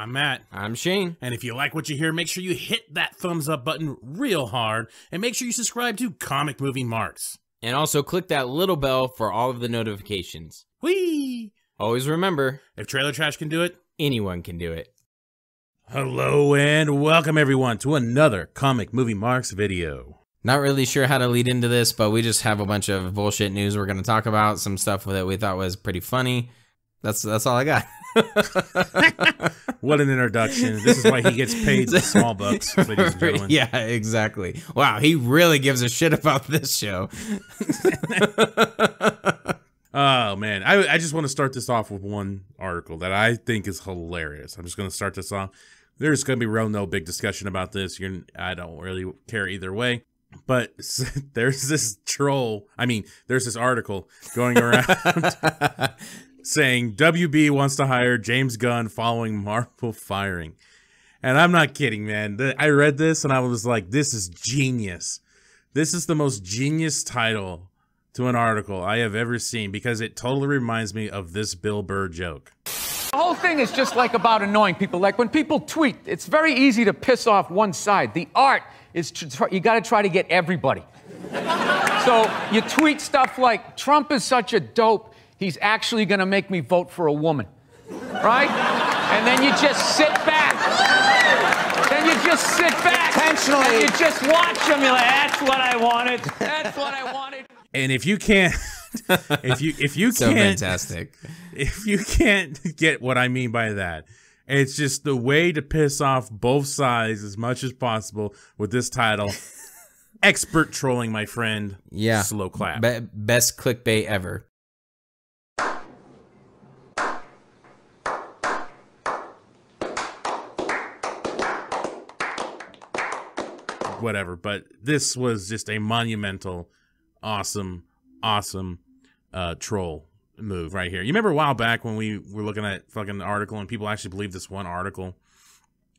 I'm Matt. I'm Shane. And if you like what you hear, make sure you hit that thumbs up button real hard, and make sure you subscribe to Comic Movie Marks. And also click that little bell for all of the notifications. Whee! Always remember, if Trailer Trash can do it, anyone can do it. Hello and welcome everyone to another Comic Movie Marks video. Not really sure how to lead into this, but we just have a bunch of bullshit news we're going to talk about. Some stuff that we thought was pretty funny. That's all I got. What an introduction. This is why he gets paid the small bucks, ladies and gentlemen. Yeah, exactly. Wow, he really gives a shit about this show. Oh, man. I just want to start this off with one article that I think is hilarious. I'm just going to start this off. There's going to be no big discussion about this. I don't really care either way. But there's this there's this article going around saying WB wants to hire James Gunn following Marvel firing. And I'm not kidding, man. I read this and I was like, this is genius. This is the most genius title to an article I have ever seen, because it totally reminds me of this Bill Burr joke. The whole thing is just like about annoying people. Like when people tweet, it's very easy to piss off one side. The art is you got to try to get everybody. So you tweet stuff like, Trump is such a dope, he's actually going to make me vote for a woman. Right? And then you just sit back. Then you just sit back. Intentionally. And you just watch them. You're like, that's what I wanted. That's what I wanted. And if you can't, if you So can't, fantastic. If you can't get what I mean by that, it's just the way to piss off both sides as much as possible with this title. Expert trolling, my friend. Yeah. Slow clap. Best clickbait ever. Whatever, but this was just a monumental, awesome troll move right here. You remember a while back when we were looking at fucking article and people actually believed this one article,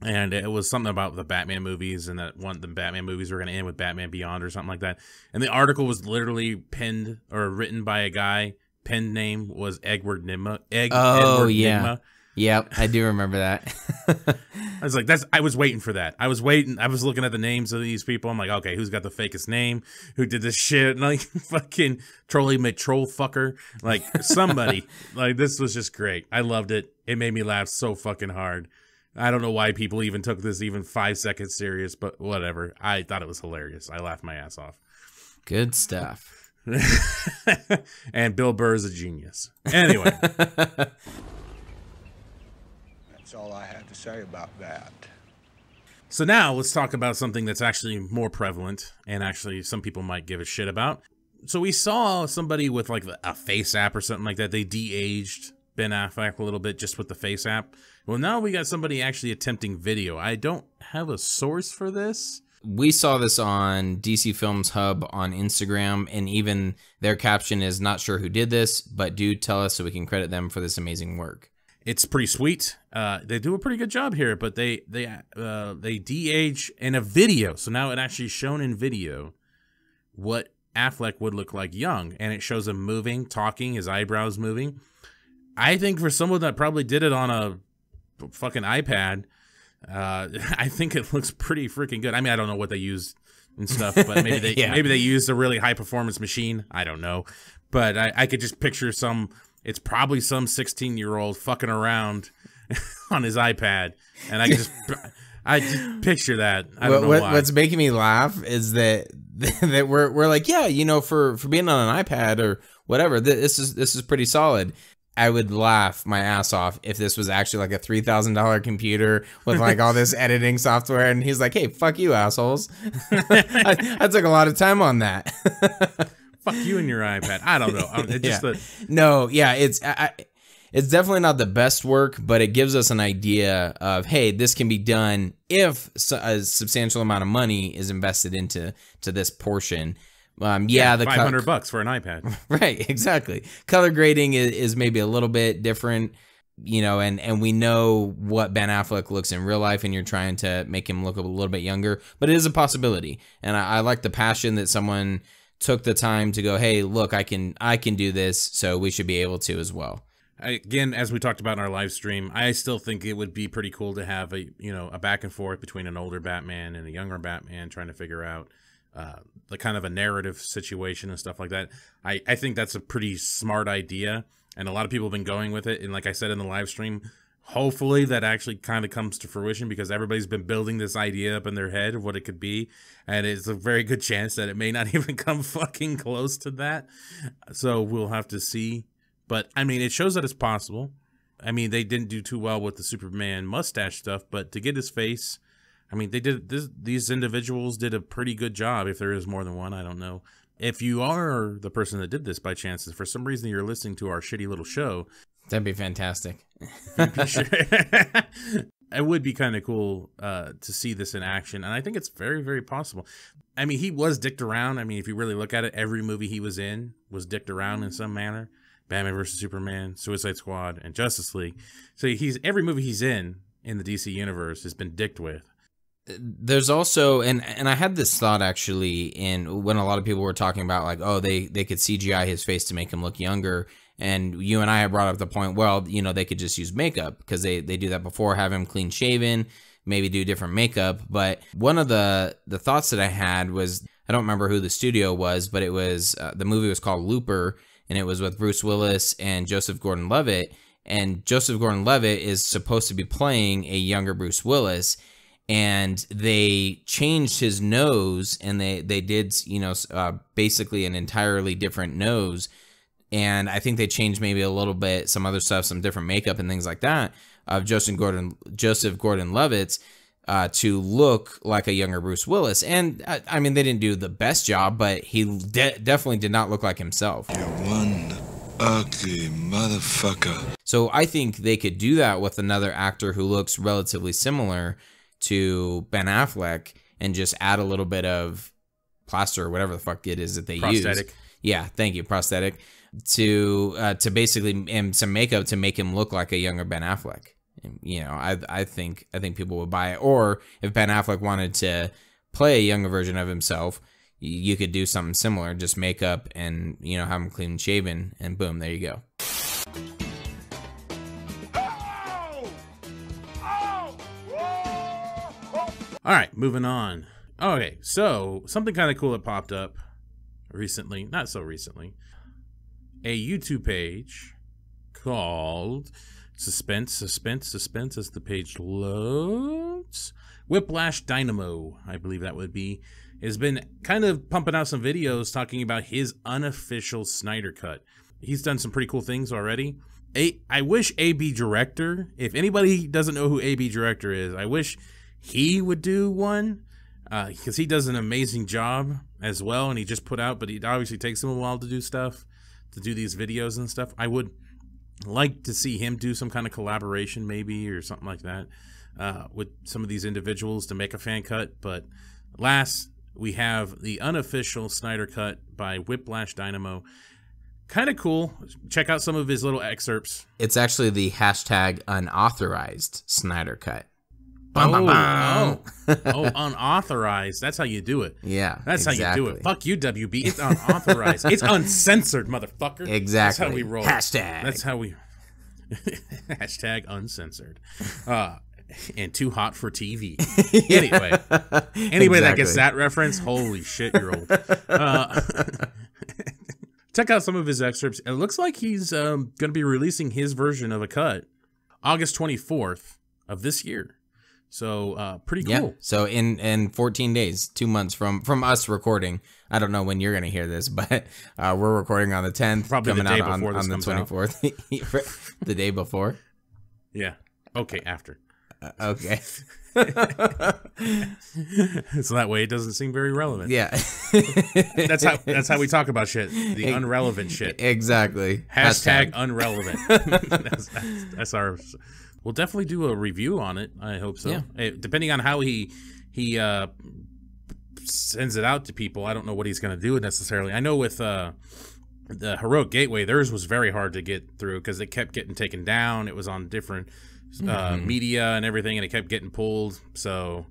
and it was something about the Batman movies, and that the Batman movies were going to end with Batman Beyond or something like that. And the article was literally penned or written by a guy. Pen name was Edward Nigma. Nigma. Yep, I do remember that. I was like, I was waiting for that. I was looking at the names of these people. I'm like, okay, who's got the fakest name? Who did this shit? And like, fucking Trolly McTroll fucker. Like, somebody. Like, this was just great. I loved it. It made me laugh so fucking hard. I don't know why people even took this even 5 seconds serious, but whatever. I thought it was hilarious. I laughed my ass off. Good stuff. And Bill Burr is a genius. Anyway. That's all I have to say about that. So now let's talk about something that's actually more prevalent and actually some people might give a shit about. So we saw somebody with like a face app or something like that. They de-aged Ben Affleck a little bit just with the face app. Well, now we got somebody actually attempting video. I don't have a source for this. We saw this on DC Films Hub on Instagram, and even their caption is not sure who did this, but do tell us so we can credit them for this amazing work. It's pretty sweet. They do a pretty good job here, but they de-age in a video. So now it actually shown in video what Affleck would look like young, and it shows him moving, talking, his eyebrows moving. I think for someone that probably did it on a fucking iPad, I think it looks pretty freaking good. I mean, I don't know what they use and stuff, but maybe they maybe they used a really high performance machine. I don't know, but I could just picture it's probably some 16-year-old fucking around on his iPad, and I just picture that. I don't know why. What's making me laugh is that we're like, yeah, you know, for being on an iPad or whatever, this is pretty solid. I would laugh my ass off if this was actually like a $3,000 computer with like all this editing software, and he's like, hey, fuck you, assholes. I took a lot of time on that. Fuck you and your iPad. I don't know. It's definitely not the best work, but it gives us an idea of, hey, this can be done if a substantial amount of money is invested into this portion. The $500 for an iPad. Right, exactly. Color grading is maybe a little bit different, you know, and we know what Ben Affleck looks in real life, and you're trying to make him look a little bit younger, but it is a possibility. And I like the passion that someone took the time to go, hey, look, I can do this, so we should be able to as well. Again, as we talked about in our live stream, I still think it would be pretty cool to have a back and forth between an older Batman and a younger Batman trying to figure out the kind of a narrative situation and stuff like that. I think that's a pretty smart idea, and a lot of people have been going with it. And like I said in the live stream, hopefully that actually kind of comes to fruition, because everybody's been building this idea up in their head of what it could be, and it's a very good chance that it may not even come fucking close to that. So we'll have to see. But I mean, it shows that it's possible. I mean, they didn't do too well with the Superman mustache stuff, but to get his face, I mean, they did this. These individuals did a pretty good job. If there is more than one, I don't know. If you are the person that did this by chance, and for some reason you're listening to our shitty little show, that'd be fantastic. It would be kind of cool to see this in action, and I think it's very, very possible. I mean, he was dicked around. I mean, if you really look at it, every movie he was in was dicked around in some manner. Batman vs. Superman, Suicide Squad, and Justice League. So every movie he's in the DC universe has been dicked with. There's also, and I had this thought actually when a lot of people were talking about like, oh, they could CGI his face to make him look younger. And you and I have brought up the point, well, they could just use makeup, because they do that before, have him clean shaven, maybe do different makeup. But one of the thoughts that I had was, I don't remember who the studio was, but it was, the movie was called Looper, and it was with Bruce Willis and Joseph Gordon-Levitt. And Joseph Gordon-Levitt is supposed to be playing a younger Bruce Willis. And they changed his nose, and they did, basically an entirely different nose. And I think they changed maybe a little bit, some other stuff, some different makeup and things like that of Joseph Gordon-Levitt's to look like a younger Bruce Willis. And I mean, they didn't do the best job, but he definitely did not look like himself. You're one ugly motherfucker. So I think they could do that with another actor who looks relatively similar to Ben Affleck, and just add a little bit of plaster or whatever the fuck it is that they use. Prosthetic. Yeah, thank you, prosthetic. To basically, and some makeup to make him look like a younger Ben Affleck. I think people would buy it. Or if Ben Affleck wanted to play a younger version of himself, you could do something similar, just makeup and have him clean shaven, and boom, there you go. All right, moving on. Okay, so something kind of cool that popped up recently, not so recently. A YouTube page called Suspense as the page loads. Whiplash Dynamo, I believe that would be, has been kind of pumping out some videos talking about his unofficial Snyder Cut. He's done some pretty cool things already. I wish AB Director, if anybody doesn't know who AB Director is, I wish he would do one, because he does an amazing job as well, and he just put out, but it obviously takes him a while to do stuff, to do these videos and stuff. I would like to see him do some kind of collaboration maybe, or something like that, with some of these individuals to make a fan cut. But last, we have the unofficial Snyder Cut by Whiplash Dynamo. Kind of cool. Check out some of his little excerpts. It's actually the hashtag unauthorized Snyder Cut. Unauthorized. That's how you do it. Yeah, that's exactly. how you do it. Fuck you, WB. It's unauthorized. It's uncensored, motherfucker. Exactly. That's how we roll. Hashtag. That's how we. Hashtag uncensored. And too hot for TV. Anyway, anybody that gets that reference, holy shit, you're old. Check out some of his excerpts. It looks like he's going to be releasing his version of a cut August 24th of this year. So pretty cool. Yeah. So in 14 days, 2 months from us recording. I don't know when you're going to hear this, but we're recording on the 10th. Probably coming the day out before on the 24th. The day before? Yeah. Okay, after. Okay. So that way it doesn't seem very relevant. Yeah. That's how we talk about shit. The unrelevant shit. Exactly. Hashtag unrelevant. That's our. We'll definitely do a review on it. I hope so. Yeah. Depending on how he sends it out to people, I don't know what he's going to do necessarily. I know with the Heroic Gateway, theirs was very hard to get through because it kept getting taken down. It was on different media and everything, and it kept getting pulled. So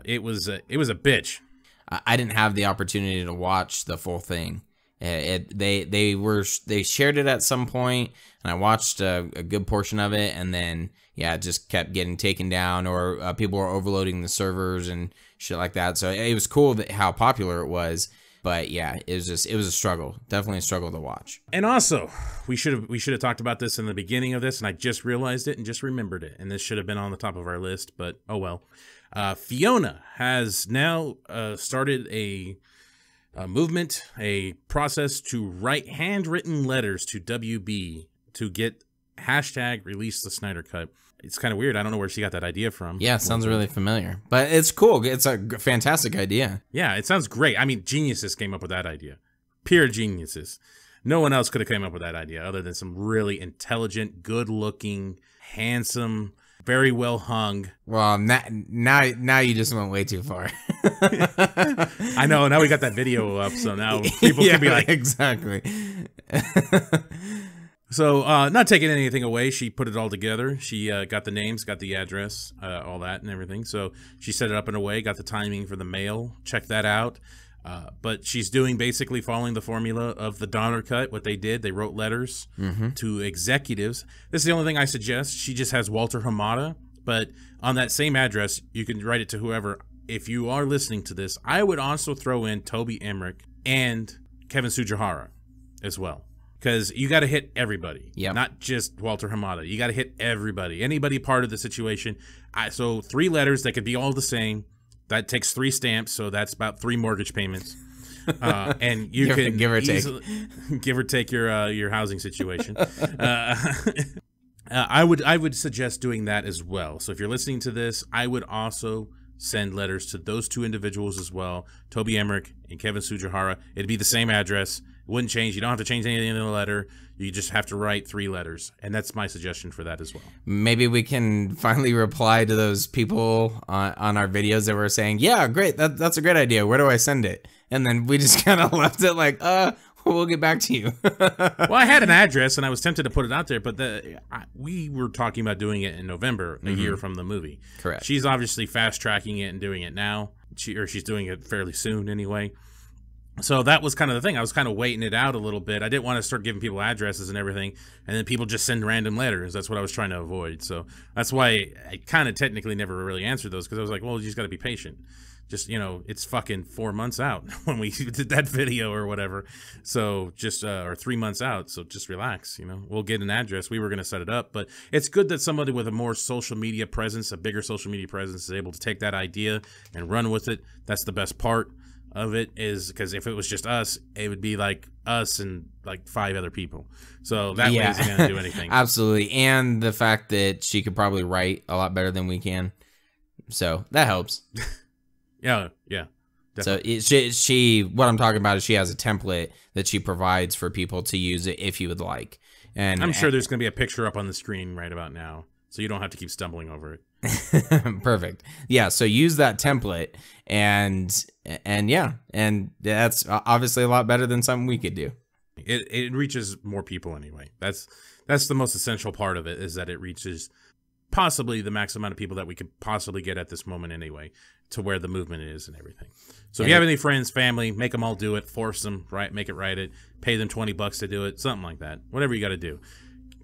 it was a bitch. I didn't have the opportunity to watch the full thing, They shared it at some point, and I watched a good portion of it, and then it just kept getting taken down, or people were overloading the servers and shit like that. So it was cool how popular it was. But yeah, it was a struggle. Definitely a struggle to watch. And also, we should have talked about this in the beginning of this, and I just realized it and just remembered it. And this should have been on the top of our list, but oh well. Fiona has now started a movement, a process to write handwritten letters to WB to get hashtag release the Snydercut. It's kind of weird. I don't know where she got that idea from. Yeah, it sounds really familiar. But it's cool. It's a fantastic idea. Yeah, it sounds great. I mean, geniuses came up with that idea. Pure geniuses. No one else could have came up with that idea other than some really intelligent, good-looking, handsome, very well hung. Well, now you just went way too far. I know. Now we got that video up, so now people can be like... Exactly. So, not taking anything away, she put it all together. She got the names, got the address, all that and everything. So she set it up in a way, got the timing for the mail, checked that out. But she's doing basically following the formula of the Donner Cut, what they did. They wrote letters to executives. This is the only thing I suggest. She just has Walter Hamada, but on that same address, you can write it to whoever. If you are listening to this, I would also throw in Toby Emmerich and Kevin Tsujihara as well. Because you got to hit everybody, not just Walter Hamada. You got to hit everybody, anybody part of the situation. So 3 letters that could be all the same. That takes 3 stamps, so that's about 3 mortgage payments. And you can give or take your housing situation. I would suggest doing that as well. So if you're listening to this, I would also send letters to those 2 individuals as well, Toby Emmerich and Kevin Tsujihara. It'd be the same address. It wouldn't change. You don't have to change anything in the letter. You just have to write 3 letters. And that's my suggestion for that as well. Maybe we can finally reply to those people on our videos that were saying, yeah, great, that's a great idea. Where do I send it? And then we just kind of left it like, we'll get back to you. Well, I had an address, and I was tempted to put it out there, but we were talking about doing it in November, a year from the movie. Correct. She's obviously fast-tracking it and doing it now. She's doing it fairly soon anyway. So that was kind of the thing. I was kind of waiting it out a little bit. I didn't want to start giving people addresses and everything, and then people just send random letters. That's what I was trying to avoid. So that's why I kind of technically never really answered those, because I was like, well, you just got to be patient. Just, it's fucking 4 months out when we did that video or whatever. So just, or 3 months out. So just relax, we'll get an address. We were going to set it up, but it's good that somebody with a more social media presence, a bigger social media presence, is able to take that idea and run with it. That's the best part of it, is because if it was just us, it would be like us and like 5 other people. So that way isn't going to do anything. Absolutely. And the fact that she could probably write a lot better than we can. So that helps. Yeah. Definitely. So she, what I'm talking about is she has a template that she provides for people to use it if you would like. And I'm sure there's going to be a picture up on the screen right about now, so you don't have to keep stumbling over it. Perfect. Yeah, so use that template, and that's obviously a lot better than something we could do. It reaches more people anyway. That's the most essential part of it, is that it reaches possibly the max amount of people that we could possibly get at this moment anyway, to where the movement is and everything. So if you have any friends, family, make them all do it, force them, make it pay them $20 to do it, something like that. Whatever you got to do.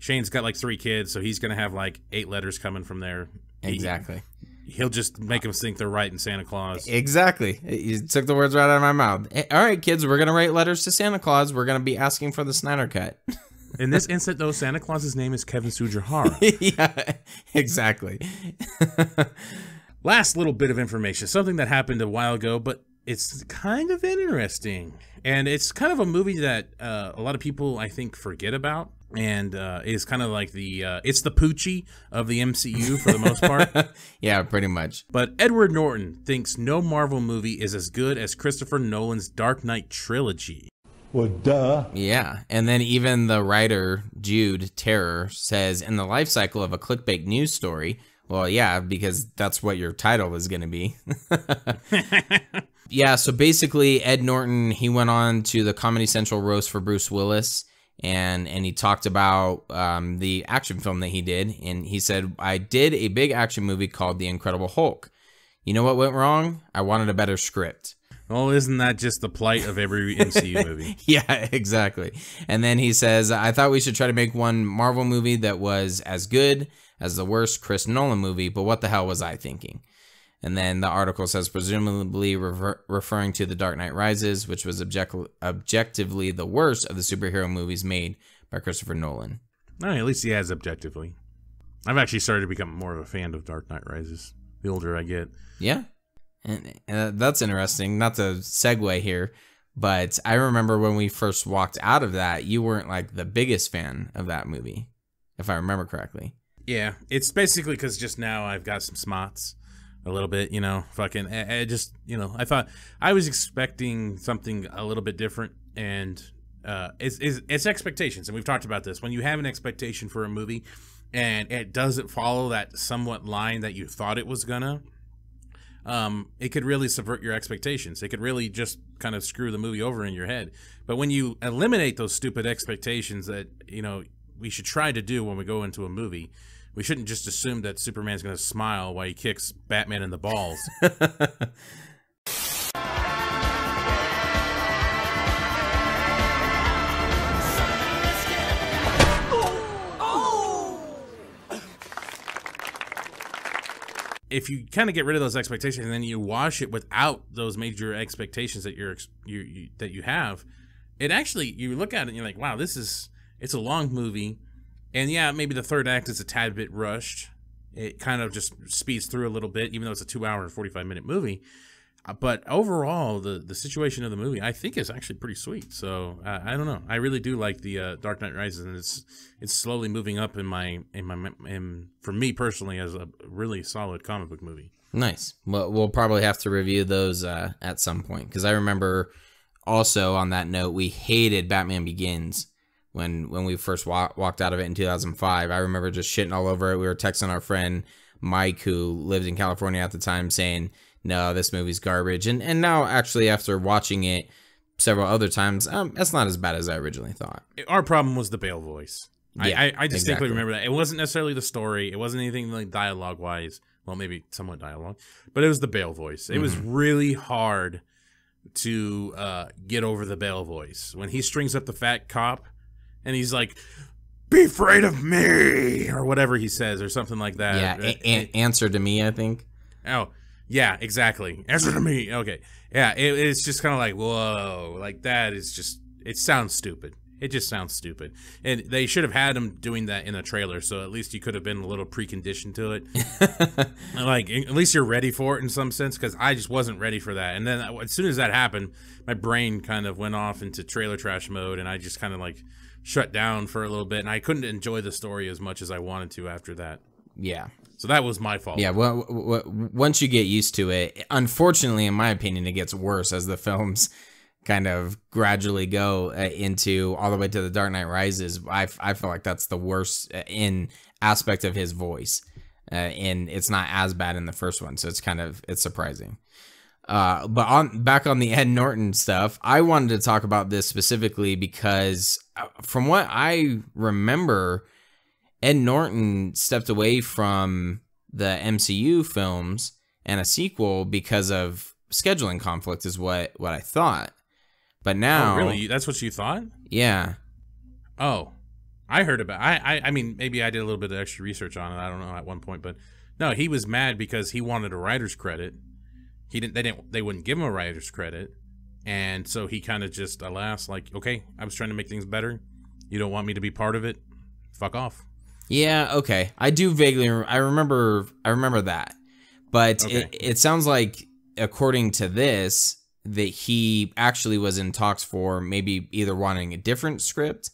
Shane's got like 3 kids, so he's going to have like 8 letters coming from there. Exactly. He'll just make them think they're writing Santa Claus. Exactly. You took the words right out of my mouth. All right, kids, we're going to write letters to Santa Claus. We're going to be asking for the Snydercut. In this instant, though, Santa Claus's name is Kevin Tsujihara. Yeah, exactly. Last little bit of information, something that happened a while ago, but it's kind of interesting. And it's kind of a movie that a lot of people, I think, forget about. And is kind of like it's the Poochie of the MCU for the most part. Yeah, pretty much. But Edward Norton thinks no Marvel movie is as good as Christopher Nolan's Dark Knight trilogy. Well, duh. Yeah, and then even the writer, Jude Terror, says, in the life cycle of a clickbait news story, well, yeah, because that's what your title is going to be. Yeah, so basically, Ed Norton, he went on to the Comedy Central roast for Bruce Willis, and he talked about the action film that he did, and he said, I did a big action movie called The Incredible Hulk. You know what went wrong? I wanted a better script. Well, isn't that just the plight of every MCU movie? Yeah, exactly. And then he says, I thought we should try to make one Marvel movie that was as good as the worst Chris Nolan movie, but what the hell was I thinking? And then the article says, presumably referring to The Dark Knight Rises, which was objectively the worst of the superhero movies made by Christopher Nolan. No, at least he has objectively. I've actually started to become more of a fan of Dark Knight Rises the older I get. Yeah. And that's interesting. Not to segue here, but I remember when we first walked out of that, you weren't like the biggest fan of that movie, if I remember correctly. Yeah, it's basically because just now I've got some smots a little bit, you know, fucking, I just, you know, I thought I was expecting something a little bit different, and it's expectations. And we've talked about this. When you have an expectation for a movie and it doesn't follow that somewhat line that you thought it was gonna, it could really subvert your expectations. It could really just kind of screw the movie over in your head. But when you eliminate those stupid expectations that, you know, we should try to do when we go into a movie, we shouldn't just assume that Superman's going to smile while he kicks Batman in the balls. If you kind of get rid of those expectations and then you wash it without those major expectations that you have, it actually, you look at it and you're like, wow, it's a long movie. And yeah, maybe the third act is a tad bit rushed. It kind of just speeds through a little bit, even though it's a 2 hour and 45-minute movie. But overall, the situation of the movie, I think, is actually pretty sweet. So I don't know. I really do like the Dark Knight Rises, and it's slowly moving up for me personally as a really solid comic book movie. Nice. Well, we'll probably have to review those at some point, because I remember also on that note, we hated Batman Begins. When we first walked out of it in 2005, I remember just shitting all over it. We were texting our friend Mike, who lived in California at the time, saying, no, this movie's garbage. And now, actually, after watching it several other times, it's not as bad as I originally thought. Our problem was the Bale voice. Yeah, I distinctly remember that. It wasn't necessarily the story. It wasn't anything like dialogue-wise. Well, maybe somewhat dialogue. But it was the Bale voice. It was really hard to get over the Bale voice. When he strings up the fat cop, and he's like, be afraid of me, or whatever he says, or something like that. Yeah, answer to me, I think. Oh, yeah, exactly. Answer to me. Okay. Yeah, it's just kind of like, whoa, like that is just, it sounds stupid. It just sounds stupid. And they should have had him doing that in a trailer, so at least you could have been a little preconditioned to it. Like, at least you're ready for it in some sense, because I just wasn't ready for that. And then as soon as that happened, my brain kind of went off into trailer trash mode, and I just kind of like shut down for a little bit, and I couldn't enjoy the story as much as I wanted to after that. Yeah. So that was my fault. Yeah, well, once you get used to it, unfortunately, in my opinion, it gets worse as the films kind of gradually go into all the way to The Dark Knight Rises. I feel like that's the worst in aspect of his voice, and it's not as bad in the first one, so it's surprising. But back on the Ed Norton stuff, I wanted to talk about this specifically because from what I remember, Ed Norton stepped away from the MCU films and a sequel because of scheduling conflict is what I thought. But now... Oh, really? That's what you thought? Yeah. Oh, I heard about I mean, maybe I did a little bit of extra research on it. I don't know at one point, but no, he was mad because he wanted a writer's credit. They wouldn't give him a writer's credit, and so he kind of just, alas, like, okay, I was trying to make things better. You don't want me to be part of it? Fuck off. Yeah, okay. I do vaguely I remember that. But okay. It sounds like, according to this, that he actually was in talks for maybe either wanting a different script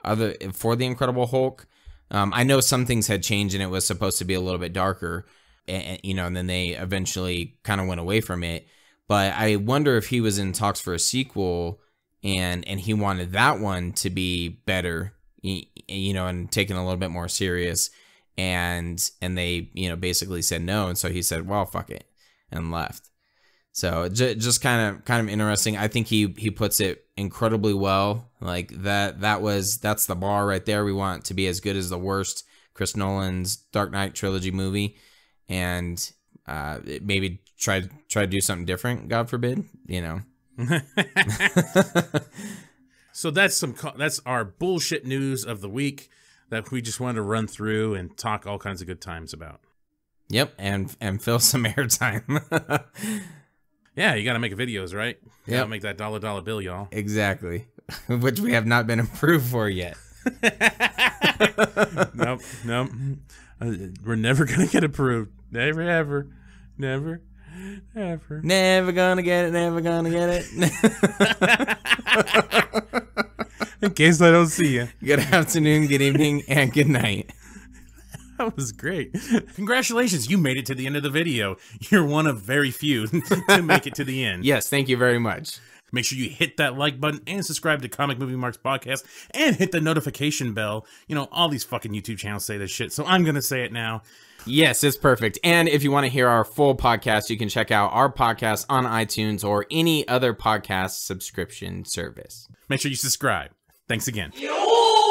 for The Incredible Hulk. I know some things had changed and it was supposed to be a little bit darker. And then they eventually kind of went away from it. But I wonder if he was in talks for a sequel and he wanted that one to be better, and taken a little bit more serious. And they, basically said no. And so he said, well, fuck it, and left. So just kind of interesting. I think he puts it incredibly well. Like that's the bar right there. We want it to be as good as the worst Chris Nolan's Dark Knight trilogy movie. And maybe try to do something different, God forbid, you know. So that's our bullshit news of the week that we just wanted to run through and talk all kinds of good times about. Yep, and fill some airtime. Yeah, you got to make videos, right? You Yep. got to make that dollar bill, y'all. Exactly. Which we have not been approved for yet. Nope. We're never going to get approved. Never, ever. Never, ever. Never gonna get it, never gonna get it. In case I don't see you. Good afternoon, good evening, and good night. That was great. Congratulations, you made it to the end of the video. You're one of very few to make it to the end. Yes, thank you very much. Make sure you hit that like button and subscribe to Comic Movie Marks Podcast and hit the notification bell. You know, all these fucking YouTube channels say this shit, so I'm going to say it now. Yes, it's perfect. And if you want to hear our full podcast, you can check out our podcast on iTunes or any other podcast subscription service. Make sure you subscribe. Thanks again. Yo!